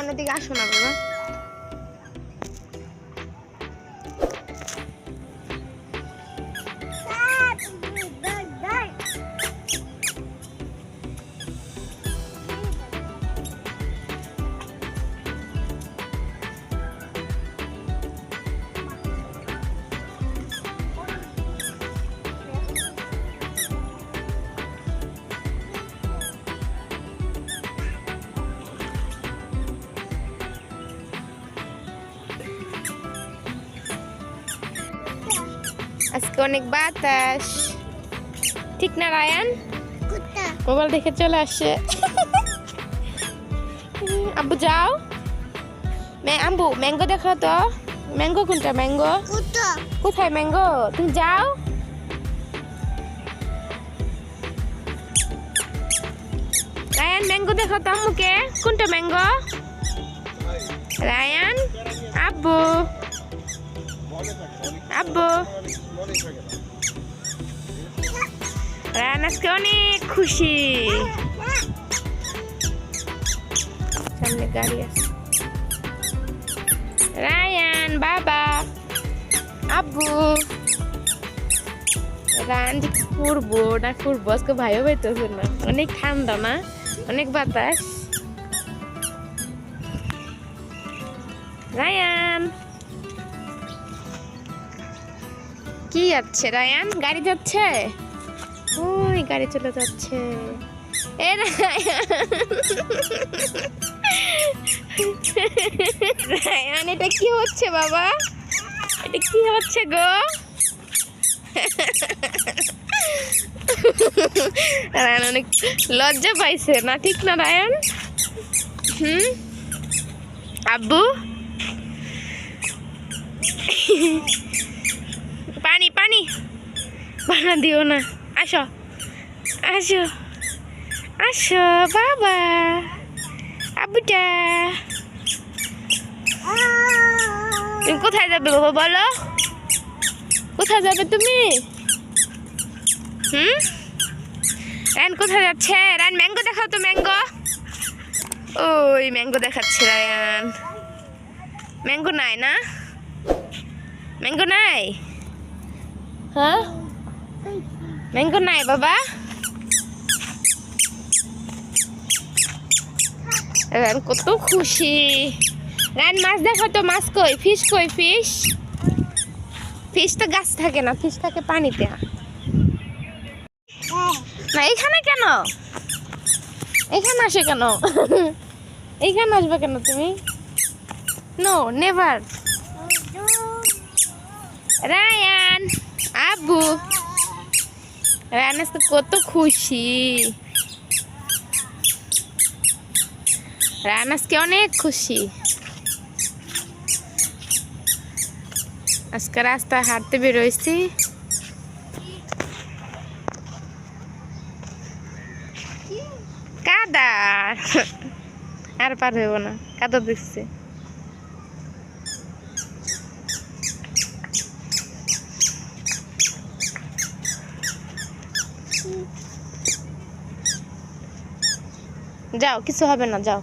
রায়ানের দিকে আসো না বাবা। আজকে অনেক বাতাস, ঠিক না রায়ান? মোবাইল দেখে চলে আসে। আব্বু যাও, আব্বু ম্যাঙ্গো দেখাও তো। ম্যাঙ্গো কোনটা? ম্যাঙ্গো কোথায়? ম্যাঙ্গো তুমি যাও। রায়ান ম্যাঙ্গো দেখাও তো আম্মুকে। কোনটা ম্যাঙ্গো? রায়ান আব্বু আব্বু রায়ান আজকে অনেক খুশি। সামনে গাড়ি আছে। রায়ান বাবা আব্বু রায়ান ঘুরবো না ঘুরবো আজকে ভাইও পাইতেছে না। অনেক ঠান্ডা না, অনেক বাতাস। রায়ান কি যাচ্ছে? রায়ান গাড়ি যাচ্ছে, ওই গাড়ি চলে যাচ্ছে। এ রায়ান এটা কি হচ্ছে বাবা? এটা কি হচ্ছে গো? রায়ান অনেক লজ্জা পাইছে না, ঠিক না রায়ান? আব্বু পানি পানি বানা দিও না। আসো আসো আসো বাবা আব্বুটা। তুমি কোথায় যাবে বাবা বলো? কোথায় যাবে তুমি? রায়ান কোথায় যাচ্ছে? রায়ান ম্যাঙ্গো দেখাও তো। ম্যাঙ্গো, ওই ম্যাঙ্গো দেখাচ্ছে রায়ান। ম্যাঙ্গো নাই না? ম্যাঙ্গো নাই? হ্যাঁ ম্যাঙ্গো নাই বাবা। রায়ান কত খুশি। রায়ান মাছ দেখো তো। মাছ কই? ফিশ কই? ফিশ ফিশ তো গাছ থাকে না, ফিশ থাকে পানিতে। না এখানে কেন? এখানে আসে কেন? এইখানে আসবে কেন তুমি? No never. রায়ান আব্বু রায়ান আজকে কত খুশি। রায়ান আজকে অনেক খুশি। আজকে রাস্তায় হাঁটতে বেরোইছি। কাদা আর পার হইব না, কাদা দেখছে। যাও, কিছু হবে না, যাও।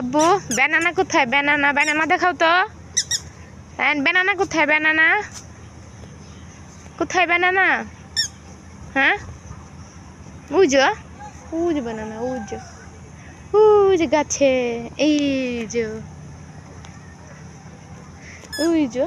আব্বু ব্যানানা কোথায়? ব্যানানা ব্যানানা দেখাও তো। ব্যানানা কোথায়? ব্যানানা কোথায়? ব্যানানা হ্যাঁ বুঝো, বুঝ ব্যানানা বুঝো, বুঝ গাছে। এই যে বুঝো।